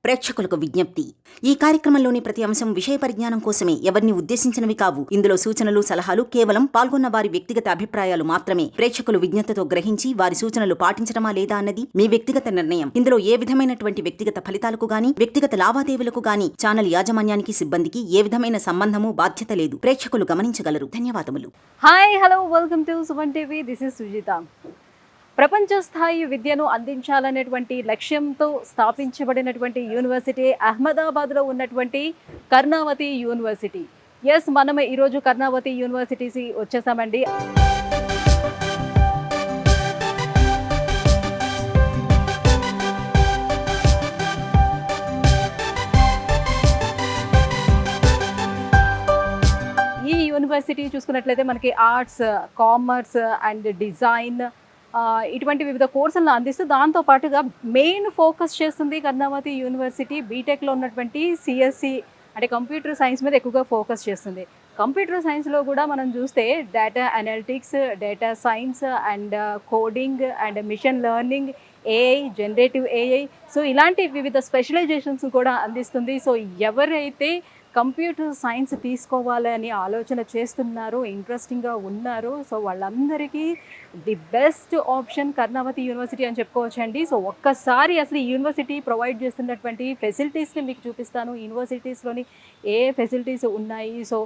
ప్రేక్షకులకు విజ్ఞప్తి. ఈ కార్యక్రమంలోని ప్రతి అంశం విషయ పరిజ్ఞానం కోసమే, ఎవరిని ఉద్దేశించినవి కావు. ఇందులో సూచనలు, సలహాలు కేవలం పాల్గొన్న వారి వ్యక్తిగత అభిప్రాయాలు మాత్రమే. ప్రేక్షకులు విజ్ఞతతో గ్రహించి వారి సూచనలు పాటించడమా లేదా అన్నది మీ వ్యక్తిగత నిర్ణయం. ఇందులో ఏ విధమైనటువంటి వ్యక్తిగత ఫలితాలకు గాని, వ్యక్తిగత లావాదేవీలకు గాని ఛానల్ యాజమాన్యానికి, సిబ్బందికి ఏ విధమైన సంబంధము, బాధ్యత లేదు. ప్రేక్షకులు గమనించగలరు. ధన్యవాదములు. Hi, hello, welcome to Suman TV. This is Sujitha. ప్రపంచ స్థాయి విద్యను అందించాలనేటువంటి లక్ష్యంతో స్థాపించబడినటువంటి యూనివర్సిటీ అహ్మదాబాద్లో ఉన్నటువంటి కర్ణావతి యూనివర్సిటీ. ఎస్, మనం ఈరోజు కర్ణావతి యూనివర్సిటీకి వచ్చేసామండి. ఈ యూనివర్సిటీ చూసుకున్నట్లయితే మనకి ఆర్ట్స్, కామర్స్ అండ్ డిజైన్ ఇటువంటి వివిధ కోర్సులను అందిస్తూ దాంతో పాటుగా మెయిన్ ఫోకస్ చేస్తుంది కర్ణావతి యూనివర్సిటీ బీటెక్లో ఉన్నటువంటి సిఎస్సి అంటే కంప్యూటర్ సైన్స్ మీద ఎక్కువగా ఫోకస్ చేస్తుంది. కంప్యూటర్ సైన్స్లో కూడా మనం చూస్తే data analytics, data science and coding and machine learning, AI, generative AI, so ఇలాంటి వివిధ స్పెషలైజేషన్స్ కూడా అందిస్తుంది. సో ఎవరైతే కంప్యూటర్ సైన్స్ తీసుకోవాలని ఆలోచన చేస్తున్నారో, ఇంట్రెస్టింగ్గా ఉన్నారో, సో వాళ్ళందరికీ the best option Karnavati university అని చెప్పుకోవచ్చండి. సో ఒక్కసారి అసలు ఈ యూనివర్సిటీ ప్రొవైడ్ చేస్తున్నటువంటి ఫెసిలిటీస్ని మీకు చూపిస్తాను. యూనివర్సిటీస్లోని ఏ ఫెసిలిటీస్ ఉన్నాయి, సో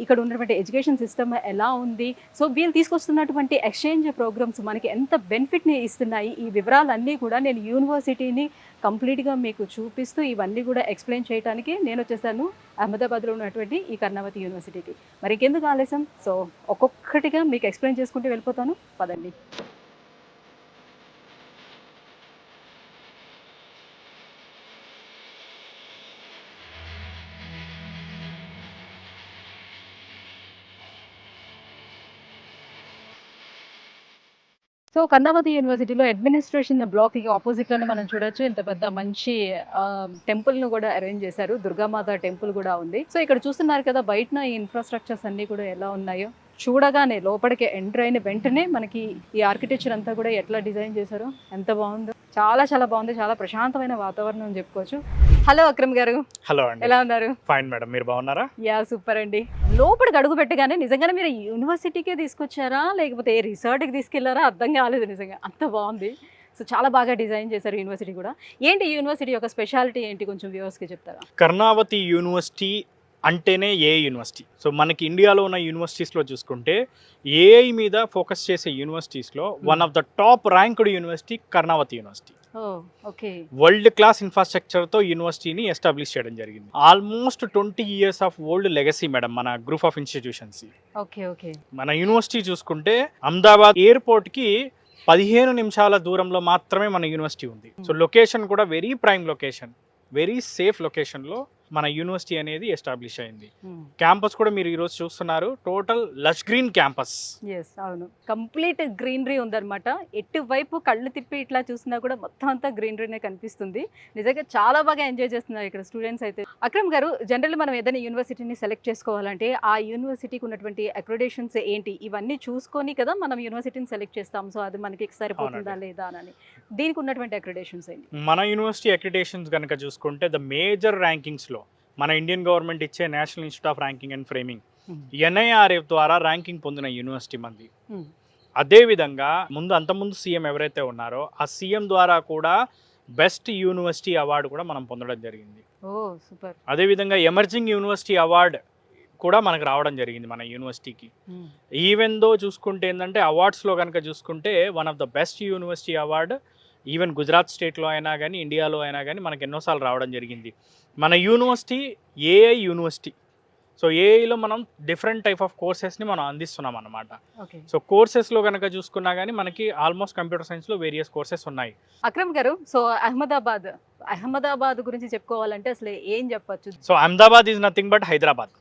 ఇక్కడ ఉన్నటువంటి ఎడ్యుకేషన్ సిస్టమ్ ఎలా ఉంది, సో వీళ్ళు తీసుకొస్తున్నటువంటి ఎక్స్చేంజ్ ప్రోగ్రామ్స్ మనకి ఎంత బెనిఫిట్ని ఇస్తున్నాయి, ఈ వివరాలన్నీ కూడా నేను యూనివర్సిటీని కంప్లీట్గా మీకు చూపిస్తూ ఇవన్నీ కూడా ఎక్స్ప్లెయిన్ చేయడానికి నేను వచ్చేసాను అహ్మదాబాద్లో ఉన్నటువంటి ఈ కర్ణావతి యూనివర్సిటీకి. మరి ఇంకెందుకు ఆలస్యం, సో ఒక్కొక్కటిగా మీకు ఎక్స్ప్లెయిన్ చేసుకుంటూ వెళ్ళిపోతాను, పదండి. సో కర్ణావతి యూనివర్సిటీలో అడ్మినిస్ట్రేషన్ బ్లాక్ ఆపోజిట్లోనే మనం చూడొచ్చు. ఇంత పెద్ద మంచి టెంపుల్ను కూడా అరేంజ్ చేశారు. దుర్గామాత టెంపుల్ కూడా ఉంది. సో ఇక్కడ చూస్తున్నారు కదా బయటన ఈ ఇన్ఫ్రాస్ట్రక్చర్స్ అన్నీ కూడా ఎలా ఉన్నాయో. చూడగానే లోపలికి ఎంటర్ అయిన వెంటనే మనకి ఈ ఆర్కిటెక్చర్ అంతా కూడా ఎట్లా డిజైన్ చేశారో ఎంత బాగుందో. చాలా చాలా బాగుంది. చాలా ప్రశాంతమైన వాతావరణం అని చెప్పుకోవచ్చు. హలో అక్రమ్ గారు. హలో అండి. ఎలా ఉన్నారు? ఫైన్ మేడం, మీరు బాగున్నారా? యా, సూపర్ అండి. లోపలికి అడుగు పెట్టగానే నిజంగానే మీరు యూనివర్సిటీకే తీసుకొచ్చారా లేకపోతే ఏ రిసార్ట్కి తీసుకెళ్లారా అర్థం కాలేదు. నిజంగా అంత బాగుంది. సో చాలా బాగా డిజైన్ చేశారు యూనివర్సిటీ కూడా. ఏంటి యూనివర్సిటీ యొక్క స్పెషాలిటీ ఏంటి, కొంచెం వ్యూవర్స్కి చెప్తారా? కర్ణావతి యూనివర్సిటీ అంటేనే ఏఐ యూనివర్సిటీ. సో మనకి ఇండియాలో ఉన్న యూనివర్సిటీస్లో చూసుకుంటే ఏఐ మీద ఫోకస్ చేసే యూనివర్సిటీస్లో one of the top ranked university Karnavati university. World class ఇన్ఫ్రాస్ట్రక్చర్తో యూనివర్సిటీని ఎస్టాబ్లిష్ చేయడం జరిగింది. Almost 20 years of old legacy madam మన గ్రూప్ ఆఫ్ ఇన్స్టిట్యూషన్స్. మన యూనివర్సిటీ చూసుకుంటే అహ్మదాబాద్ ఎయిర్పోర్ట్కి 15 నిమిషాల దూరంలో మాత్రమే మన యూనివర్సిటీ ఉంది. సో లొకేషన్ కూడా very prime location, very safe లొకేషన్లో మన యూనివర్సిటీ అనేది ఎస్టాబ్లిష్ అయింది. క్యాంపస్ కూడా మీరు ఈరోజు చూస్తున్నారు, టోటల్ లష్ గ్రీన్ క్యాంపస్. అవును, కంప్లీట్ గ్రీనరీ ఉందన్నమాట. ఎటువైపు కళ్ళు తిప్పి ఇట్లా చూసినా కూడా మొత్తం అంతా గ్రీనరీనే కనిపిస్తుంది. నిజంగా చాలా బాగా ఎంజాయ్ చేస్తున్నారు ఇక్కడ స్టూడెంట్స్ అయితే. అక్రమ్ గారు, జనరల్ మనం ఏదైనా యూనివర్సిటీని సెలెక్ట్ చేసుకోవాలంటే ఆ యూనివర్సిటీకి ఉన్నటువంటి అక్రిడేషన్స్ ఏంటి, ఇవన్నీ చూసుకొని కదా మనం యూనివర్సిటీని సెలెక్ట్ చేస్తాం. సో అది మనకి సరిపోతుందా లేదా అని, దీనికి ఉన్నటువంటి అక్రిడేషన్స్ ఏంటి? మన యూనివర్సిటీ అక్రిడేషన్స్ కనుక చూసుకుంటే ద మేజర్ ర్యాంకింగ్స్లో మన ఇండియన్ గవర్నమెంట్ ఇచ్చే national institute of ranking and framing NIRF ద్వారా ర్యాంకింగ్ పొందిన యూనివర్సిటీ మంది. అదేవిధంగా అంతకుముందు సీఎం ఎవరైతే ఉన్నారో ఆ సీఎం ద్వారా కూడా బెస్ట్ యూనివర్సిటీ అవార్డు కూడా మనం పొందడం జరిగింది. అదేవిధంగా ఎమర్జింగ్ యూనివర్సిటీ అవార్డు కూడా మనకు రావడం జరిగింది మన యూనివర్సిటీకి. ఈవెన్ దో చూసుకుంటే ఏంటంటే అవార్డ్స్లో కనుక చూసుకుంటే one of the best university award even Gujarat స్టేట్లో అయినా కానీ, ఇండియాలో అయినా కానీ మనకు ఎన్నోసార్లు రావడం జరిగింది. మన యూనివర్సిటీ ఏఐ యూనివర్సిటీ. సో ఏఐలో మనం డిఫరెంట్ టైప్ ఆఫ్ కోర్సెస్ని మనం అందిస్తున్నాం అన్నమాట. సో కోర్సెస్లో కనుక చూసుకున్నా కానీ మనకి ఆల్మోస్ట్ కంప్యూటర్ సైన్స్లో వేరియస్ కోర్సెస్ ఉన్నాయి. అక్రమ్ గారు, సో అహ్మదాబాద్ గురించి చెప్పుకోవాలంటే అసలు ఏం చెప్పచ్చు? So Ahmedabad is nothing but Hyderabad.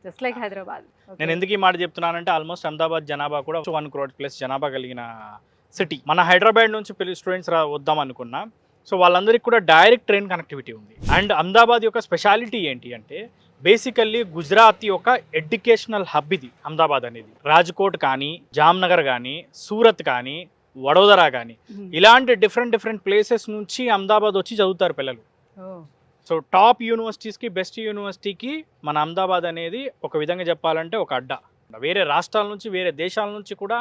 Just like Hyderabad. నేను ఎందుకు ఈ మాట చెప్తున్నానంటే ఆల్మోస్ట్ అహ్మదాబాద్ జనాభా కూడా 1 crore ప్లస్ జనాభా కలిగిన సిటీ. మన హైదరాబాద్ నుంచి స్టూడెంట్స్ వద్దాం అనుకున్నా, సో వాళ్ళందరికీ కూడా డైరెక్ట్ ట్రైన్ కనెక్టివిటీ ఉంది. అండ్ అహ్మదాబాద్ యొక్క స్పెషాలిటీ ఏంటి అంటే బేసికల్లీ గుజరాత్ యొక్క ఎడ్యుకేషనల్ హబ్ ఇది అహ్మదాబాద్ అనేది. రాజ్కోట్ కానీ, జామ్నగర్ కానీ, సూరత్ కానీ, వడోదరా కానీ ఇలాంటి డిఫరెంట్ ప్లేసెస్ నుంచి అహ్మదాబాద్ వచ్చి చదువుతారు పిల్లలు. సో టాప్ యూనివర్సిటీస్కి బెస్ట్ యూనివర్సిటీకి మన అహ్మదాబాద్ అనేది ఒక విధంగా చెప్పాలంటే ఒక అడ్డా. వేరే రాష్ట్రాల నుంచి వేరే దేశాల నుంచి కూడా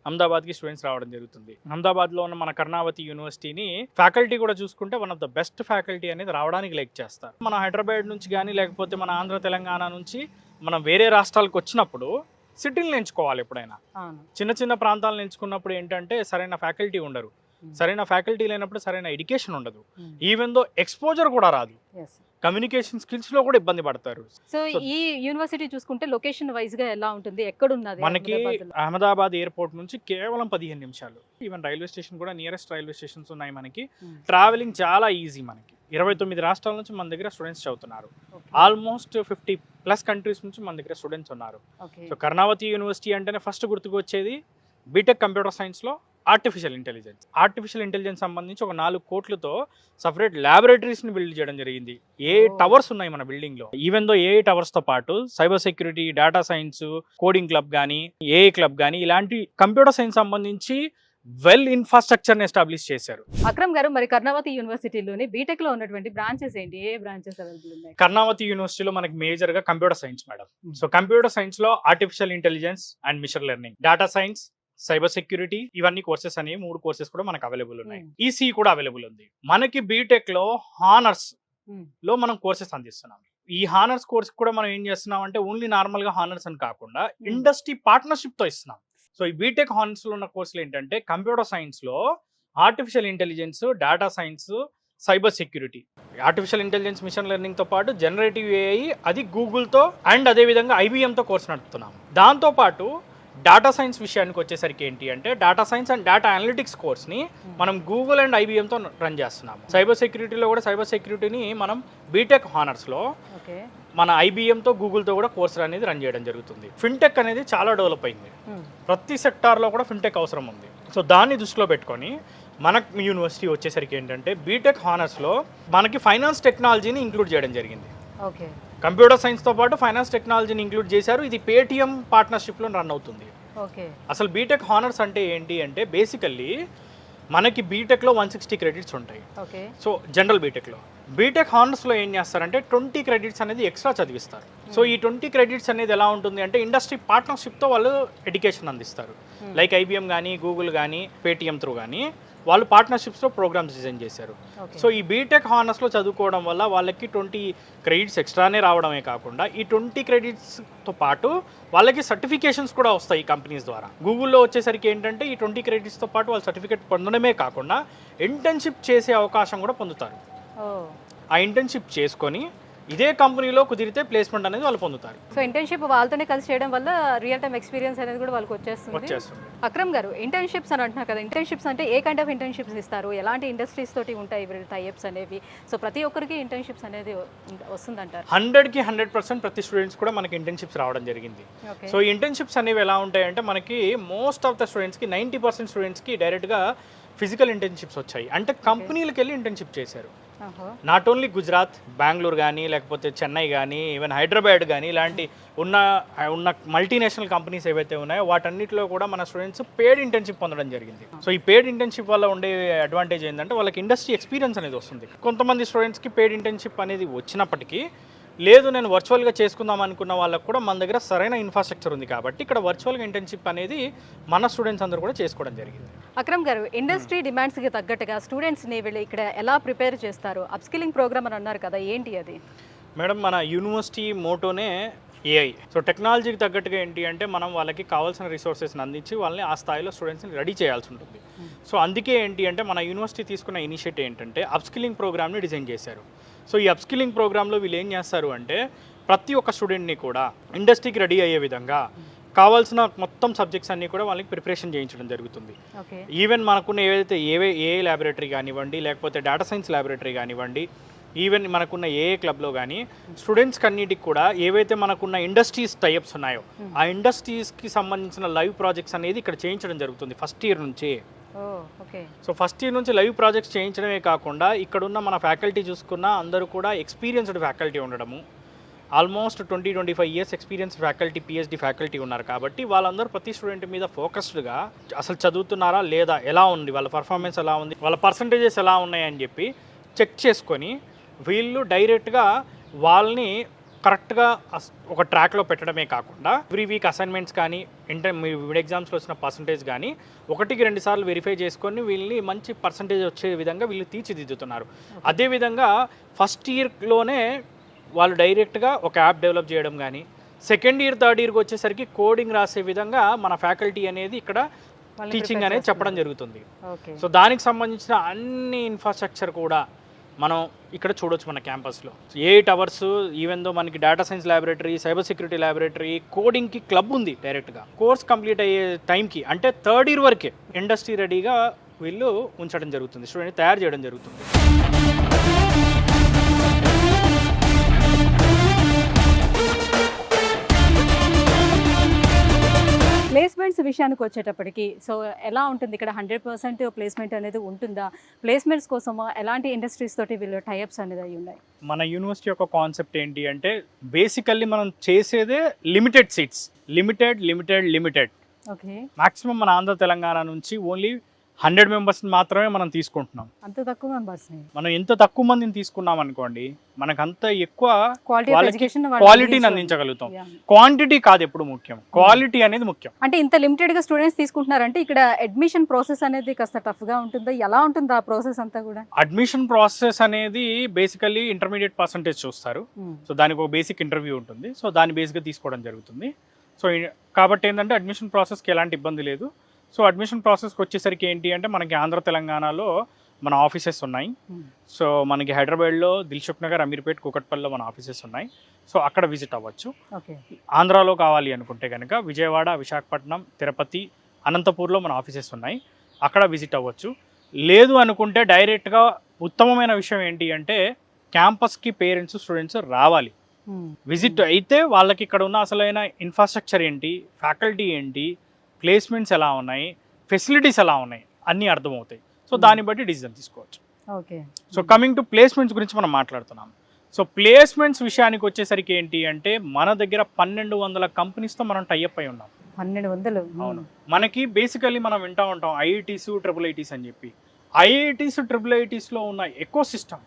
అహ్మదాబాద్కి స్టూడెంట్స్ రావడం జరుగుతుంది. అహ్మదాబాద్లో ఉన్న మన కర్ణావతి యూనివర్సిటీని ఫ్యాకల్టీ కూడా చూసుకుంటే one of the best faculty అనేది రావడానికి లైక్ చేస్తారు. మన హైదరాబాద్ నుంచి కానీ లేకపోతే మన ఆంధ్ర తెలంగాణ నుంచి మనం వేరే రాష్ట్రాలకు వచ్చినప్పుడు సిటీలను ఎంచుకోవాలి. ఎప్పుడైనా చిన్న చిన్న ప్రాంతాలను ఎంచుకున్నప్పుడు ఏంటంటే సరైన ఫ్యాకల్టీ ఉండరు, సరైన ఫ్యాకల్టీ లేనప్పుడు సరైన ఎడ్యుకేషన్ ఉండదు, ఈవెన్ దో ఎక్స్పోజర్ కూడా రాదు, కమ్యూనికేషన్ స్కిల్స్ లో కూడా ఇబ్బంది పడతారు. సో ఈ యూనివర్సిటీ చూసుకుంటే లొకేషన్ వైజ్ గా ఎలా ఉంటుంది, ఎక్కడ ఉన్నది? మనకి అహ్మదాబాద్ ఎయిర్పోర్ట్ నుంచి కేవలం 15 నిమిషాలు. ఈవెన్ రైల్వే స్టేషన్ కూడా నియరెస్ట్ రైల్వే స్టేషన్స్ ఉన్నాయి మనకి. ట్రావెలింగ్ చాలా ఈజీ. మనకి 29 రాష్ట్రాల నుంచి మన దగ్గర స్టూడెంట్స్ చదువుతున్నారు. ఆల్మోస్ట్ 50+ కంట్రీస్ నుంచి మన దగ్గర స్టూడెంట్స్ ఉన్నారు. సో కర్ణావతి యూనివర్సిటీ అంటేనే ఫస్ట్ గుర్తుకు వచ్చేది బీటెక్ కంప్యూటర్ సైన్స్లో ఆర్టిఫిషియల్ ఇంటెలిజెన్స్ సంబంధించి ఒక 4 కోట్లతో సపరేట్ ల్యాబొరేటరీస్ని బిల్డ్ చేయడం జరిగింది. ఏ టవర్స్ ఉన్నాయి మన బిల్డింగ్లో. ఈవెన్ దో ఏ టవర్స్తో పాటు cyber security, data science, coding club కానీ, ఏఐ క్లబ్ కానీ ఇలాంటి కంప్యూటర్ సైన్స్ సంబంధించి వెల్ ఇన్ఫ్రాస్ట్రక్చర్ని ఎస్టాబ్లిష్ చేశారు. అక్రమ్ గారు, మరి కర్ణావతి యూనివర్సిటీలోని బీటెక్ లో ఉన్నటువంటి బ్రాంచెస్ ఏంటి, ఏ బ్రాంచెస్ అవైలబుల్ ఉన్నాయి? కర్ణావతి యూనివర్సిటీలో మనకి మేజర్ గా computer science madam. So computer science లో artificial intelligence and machine learning, data science, cyber security, ఇవన్నీ కోర్సెస్ అనేవి 3 కోర్సెస్ కూడా మనకు అవైలబుల్ ఉన్నాయి. ఈసీ కూడా అవైలబుల్ ఉంది. మనకి బీటెక్ లో హానర్స్ లో మనం కోర్సెస్ అందిస్తున్నాం. ఈ హానర్స్ కోర్స్ కూడా మనం ఏం చేస్తున్నాం అంటే ఓన్లీ నార్మల్ గా హానర్స్ అని కాకుండా ఇండస్ట్రీ పార్ట్నర్షిప్ తో ఇస్తున్నాం. సో ఈ బీటెక్ హానర్స్ లో ఉన్న కోర్సులు ఏంటంటే కంప్యూటర్ సైన్స్ లో artificial intelligence, data science, cyber security, artificial intelligence, machine learning తో పాటు జనరేటివ్ ఏఐ, అది గూగుల్తో అండ్ అదేవిధంగా ఐబిఎంతో కోర్సు నడుపుతున్నాం. దాంతోపాటు డేటా సైన్స్ విషయానికి వచ్చేసరికి ఏంటి అంటే data science and data analytics కోర్స్ని మనం గూగుల్ అండ్ ఐబిఎంతో రన్ చేస్తున్నాం. సైబర్ సెక్యూరిటీలో కూడా సైబర్ సెక్యూరిటీని మనం బీటెక్ హానర్స్లో మన ఐబిఎంతో, గూగుల్తో కూడా కోర్సులు అనేది రన్ చేయడం జరుగుతుంది. ఫిన్టెక్ అనేది చాలా డెవలప్ అయింది. ప్రతి సెక్టార్లో కూడా ఫిన్టెక్ అవసరం ఉంది. సో దాన్ని దృష్టిలో పెట్టుకొని మన యూనివర్సిటీ వచ్చేసరికి ఏంటంటే బీటెక్ హానర్స్లో మనకి ఫైనాన్స్ టెక్నాలజీని ఇంక్లూడ్ చేయడం జరిగింది. కంప్యూటర్ సైన్స్తో పాటు ఫైనాన్స్ టెక్నాలజీని ఇంక్లూడ్ చేశారు. ఇది పేటిఎం పార్ట్నర్షిప్లో రన్ అవుతుంది. అసలు బీటెక్ హానర్స్ అంటే ఏంటి అంటే బేసికల్లీ మనకి బీటెక్లో 160 క్రెడిట్స్ ఉంటాయి. సో జనరల్ బీటెక్ హానర్స్లో ఏం చేస్తారంటే 20 క్రెడిట్స్ అనేది ఎక్స్ట్రా చదివిస్తారు. సో ఈ 20 క్రెడిట్స్ అనేది ఎలా ఉంటుంది అంటే ఇండస్ట్రీ పార్ట్నర్షిప్తో వాళ్ళు ఎడ్యుకేషన్ అందిస్తారు. లైక్ ఐబిఎం కానీ, గూగుల్ కానీ, పేటిఎం త్రూ కానీ వాళ్ళు పార్ట్నర్షిప్స్లో ప్రోగ్రామ్స్ డిజైన్ చేశారు. సో ఈ బీటెక్ హానర్స్లో చదువుకోవడం వల్ల వాళ్ళకి 20 క్రెడిట్స్ ఎక్స్ట్రానే రావడమే కాకుండా ఈ 20 క్రెడిట్స్తో పాటు వాళ్ళకి సర్టిఫికేషన్స్ కూడా వస్తాయి ఈ కంపెనీస్ ద్వారా. గూగుల్లో వచ్చేసరికి ఏంటంటే ఈ 20 క్రెడిట్స్తో పాటు వాళ్ళు సర్టిఫికేట్ పొందడమే కాకుండా ఇంటర్న్షిప్ చేసే అవకాశం కూడా పొందుతారు. ఆ ఇంటర్న్షిప్ చేసుకొని ఇదే కంపెనీలో కుదిరితే ప్లేస్మెంట్ అనేది వాళ్ళు పొందుతారు. సో ఇంటర్న్షిప్ వాళ్ళతోనే కలిసి చేయడం వల్ల రియల్ టైమ్ ఎక్స్పీరియన్స్ అనేది కూడా వాళ్ళకి వచ్చేస్తుంది. అక్రమ్ గారు, ఇంటర్న్షిప్స్ అని అంటున్నారు కదా, ఇంటర్న్షిప్స్ అంటే ఏ కైండ్ ఆఫ్ ఇంటర్న్షిప్స్ ఇస్తారు, ఎలాంటి ఇండస్ట్రీస్ తోటి ఉంటాయి వీళ్ళ టైప్స్ అనేవి? సో ప్రతి ఒక్కరికి ఇంటర్న్షిప్స్ అనేది వస్తుందంటారు? 100కి 100% ప్రతి స్టూడెంట్స్ కూడా మనకి ఇంటర్న్షిప్స్ రావడం జరిగింది. సో ఇంటర్న్షిప్స్ అనేవి ఎలా ఉంటాయంటే మనకి మోస్ట్ ఆఫ్ ద స్టూడెంట్స్కి 90% స్టూడెంట్స్కి డైరెక్ట్గా ఫిజికల్ ఇంటర్న్షిప్స్ వచ్చాయి. అంటే కంపెనీలకు వెళ్ళి ఇంటర్న్షిప్ చేశారు. నాట్ ఓన్లీ గుజరాత్, బెంగళూరు కానీ, లేకపోతే చెన్నై కానీ, ఈవెన్ హైదరాబాద్ కానీ, ఇలాంటి ఉన్న మల్టీనేషనల్ కంపెనీస్ ఏవైతే ఉన్నాయో వాటన్నిటిలో కూడా మన స్టూడెంట్స్ పెయిడ్ ఇంటర్న్షిప్ పొందడం జరిగింది. సో ఈ పెయిడ్ ఇంటర్న్షిప్ వల్ల ఉండే అడ్వాంటేజ్ ఏంటంటే వాళ్ళకి ఇండస్ట్రీ ఎక్స్పీరియన్స్ అనేది వస్తుంది. కొంతమంది స్టూడెంట్స్కి పెయిడ్ ఇంటర్న్షిప్ అనేది వచ్చినప్పటికీ లేదు నేను వర్చువల్గా చేసుకుందాం అనుకున్న వాళ్ళకు కూడా మన దగ్గర సరైన ఇన్ఫ్రాస్ట్రక్చర్ ఉంది కాబట్టి ఇక్కడ వర్చువల్గా ఇంటర్న్షిప్ అనేది మన స్టూడెంట్స్ అందరూ కూడా చేసుకోవడం జరిగింది. అక్రమ్ గారు, ఇండస్ట్రీ డిమాండ్స్కి తగ్గట్టుగా స్టూడెంట్స్ని వీళ్ళు ఇక్కడ ఎలా ప్రిపేర్ చేస్తారు? అప్స్కిల్లింగ్ ప్రోగ్రామ్ అని అన్నారు కదా, ఏంటి అది? మేడం, మన యూనివర్సిటీ మోటోనే ఏఐ. సో టెక్నాలజీకి తగ్గట్టుగా ఏంటి అంటే మనం వాళ్ళకి కావాల్సిన రిసోర్సెస్ని అందించి వాళ్ళని ఆ స్థాయిలో స్టూడెంట్స్ని రెడీ చేయాల్సి ఉంటుంది. సో అందుకే ఏంటి అంటే మన యూనివర్సిటీ తీసుకున్న ఇనిషియేటివ్ ఏంటంటే అప్స్కిల్లింగ్ ప్రోగ్రామ్ని డిజైన్ చేశారు. సో ఈ అప్స్కిల్లింగ్ ప్రోగ్రాంలో వీళ్ళు ఏం చేస్తారు అంటే ప్రతి ఒక్క స్టూడెంట్ని కూడా ఇండస్ట్రీకి రెడీ అయ్యే విధంగా కావాల్సిన మొత్తం సబ్జెక్ట్స్ అన్నీ కూడా వాళ్ళకి ప్రిపరేషన్ చేయించడం జరుగుతుంది. ఈవెన్ మనకున్న ఏవైతే ఏఐ ల్యాబొరేటరీ కానివ్వండి, లేకపోతే డేటా సైన్స్ ల్యాబొరేటరీ కానివ్వండి, ఈవెన్ మనకున్న ఏఏ క్లబ్లో కానీ స్టూడెంట్స్కి అన్నిటికి కూడా ఏవైతే మనకున్న ఇండస్ట్రీస్ టైప్స్ ఉన్నాయో ఆ ఇండస్ట్రీస్కి సంబంధించిన లైవ్ ప్రాజెక్ట్స్ అనేది ఇక్కడ చేయించడం జరుగుతుంది ఫస్ట్ ఇయర్ నుంచి. సో ఫస్ట్ ఇయర్ నుంచి లైవ్ ప్రాజెక్ట్స్ చేయించడమే కాకుండా ఇక్కడున్న మన ఫ్యాకల్టీ చూసుకున్న అందరూ కూడా ఎక్స్పీరియన్స్డ్ ఫ్యాకల్టీ ఉండడము, almost 20-25 years experience faculty, PhD faculty ఉన్నారు కాబట్టి వాళ్ళందరూ ప్రతి స్టూడెంట్ మీద ఫోకస్డ్గా అసలు చదువుతున్నారా లేదా, ఎలా ఉంది వాళ్ళ పర్ఫార్మెన్స్, ఎలా ఉంది వాళ్ళ పర్సంటేజెస్ ఎలా ఉన్నాయని చెప్పి చెక్ చేసుకొని వీళ్ళు డైరెక్ట్గా వాళ్ళని కరెక్ట్గా ఒక ట్రాక్లో పెట్టడమే కాకుండా ఎవ్రీ వీక్ అసైన్మెంట్స్ కానీ మిడ్ ఎగ్జామ్స్లో వచ్చిన పర్సంటేజ్ కానీ 1-2 సార్లు వెరిఫై చేసుకొని వీళ్ళని మంచి పర్సంటేజ్ వచ్చే విధంగా వీళ్ళు తీర్చిదిద్దుతున్నారు. అదేవిధంగా ఫస్ట్ ఇయర్లోనే వాళ్ళు డైరెక్ట్గా ఒక యాప్ డెవలప్ చేయడం కానీ, సెకండ్ ఇయర్ థర్డ్ ఇయర్కి వచ్చేసరికి కోడింగ్ రాసే విధంగా మన ఫ్యాకల్టీ అనేది ఇక్కడ టీచింగ్ అనేది చెప్పడం జరుగుతుంది. సో దానికి సంబంధించిన అన్ని ఇన్ఫ్రాస్ట్రక్చర్ కూడా మనం ఇక్కడ చూడొచ్చు మన క్యాంపస్లో. 8 hours ఈవెన్ దో మనకి data science laboratory, cyber security laboratory, కోడింగ్కి క్లబ్ ఉంది. డైరెక్ట్గా కోర్స్ కంప్లీట్ అయ్యే టైంకి అంటే థర్డ్ ఇయర్ వరకే ఇండస్ట్రీ రెడీగా వీళ్ళు ఉంచడం జరుగుతుంది, స్టూడెంట్ తయారు చేయడం జరుగుతుంది. ప్లేస్మెంట్స్ విషయానికి వచ్చేటప్పటికి సో ఎలా ఉంటుంది ఇక్కడ? 100% ప్లేస్మెంట్ అనేది ఉంటుందా? ప్లేస్మెంట్స్ కోసం ఎలాంటి ఇండస్ట్రీస్ తోటి వీళ్ళు టైఅప్స్ అనేది అయి ఉన్నాయి? మన యూనివర్సిటీ యొక్క కాన్సెప్ట్ ఏంటి అంటే బేసికల్లీ మనం చేసేదే limited seats, limited. Okay. Maximum మన ఆంధ్ర తెలంగాణ నుంచి ఓన్లీ 100 members మాత్రమే మనం తీసుకుంటున్నాం. అంత తక్కువ మెంబర్స్ మనం ఎంత తక్కువ మందిని తీసుకున్నాం అనుకోండి, మనకు అంత ఎక్కువ ఎడ్యుకేషన్ క్వాలిటీని అందించగలుగుతాం. క్వాంటిటీ కాదు ఎప్పుడు ముఖ్యం, క్వాలిటీ అనేది ముఖ్యం. అంటే ఇంత లిమిటెడ్ గా స్టూడెంట్స్ తీసుకుంటున్నారంటే ఇక్కడ అడ్మిషన్ ప్రాసెస్ అనేది కాస్త టఫ్ గా ఉంటుందా? ఎలా ఉంటుంది ఆ ప్రాసెస్ అంతా కూడా? అడ్మిషన్ ప్రాసెస్ అనేది బేసికల్లీ ఇంటర్మీడియట్ పర్సంటేజ్ చూస్తారు. సో దానికి ఒక బేసిక్ ఇంటర్వ్యూ ఉంటుంది. సో దాని బేస్గా తీసుకోవడం జరుగుతుంది. సో కాబట్టి ఏంటంటే అడ్మిషన్ ప్రాసెస్కి ఎలాంటి ఇబ్బంది లేదు. సో అడ్మిషన్ ప్రాసెస్కి వచ్చేసరికి ఏంటి అంటే మనకి ఆంధ్ర తెలంగాణలో మన ఆఫీసెస్ ఉన్నాయి. సో మనకి హైదరాబాద్లో దిల్సుఖ్ నగర్, అమీర్పేట్, కూకట్పల్లిలో మన ఆఫీసెస్ ఉన్నాయి. సో అక్కడ విజిట్ అవ్వచ్చు. ఆంధ్రాలో కావాలి అనుకుంటే కనుక విజయవాడ, విశాఖపట్నం, తిరుపతి, అనంతపూర్లో మన ఆఫీసెస్ ఉన్నాయి, అక్కడ విజిట్ అవ్వచ్చు. లేదు అనుకుంటే డైరెక్ట్గా ఉత్తమమైన విషయం ఏంటి అంటే క్యాంపస్కి పేరెంట్స్, స్టూడెంట్స్ రావాలి. విజిట్ అయితే వాళ్ళకి ఇక్కడ ఉన్న అసలైన ఇన్ఫ్రాస్ట్రక్చర్ ఏంటి, ఫ్యాకల్టీ ఏంటి, ప్లేస్మెంట్స్ ఎలా ఉన్నాయి, ఫెసిలిటీస్ ఎలా ఉన్నాయి అన్నీ అర్థమవుతాయి. సో దాన్ని బట్టి డిసిజన్ తీసుకోవచ్చు. Okay. So coming to placements గురించి మనం మాట్లాడుతున్నాం. సో ప్లేస్మెంట్స్ విషయానికి వచ్చేసరికి ఏంటి అంటే మన దగ్గర 1200 కంపెనీస్తో మనం టైఅప్ అయి ఉన్నాం. 1200? అవును. మనకి బేసికల్లీ మనం వింటూ ఉంటాం ఐఐటీస్, IIITs అని చెప్పి. ఐఐటీస్, IIITsలో ఉన్న ఎకో సిస్టమ్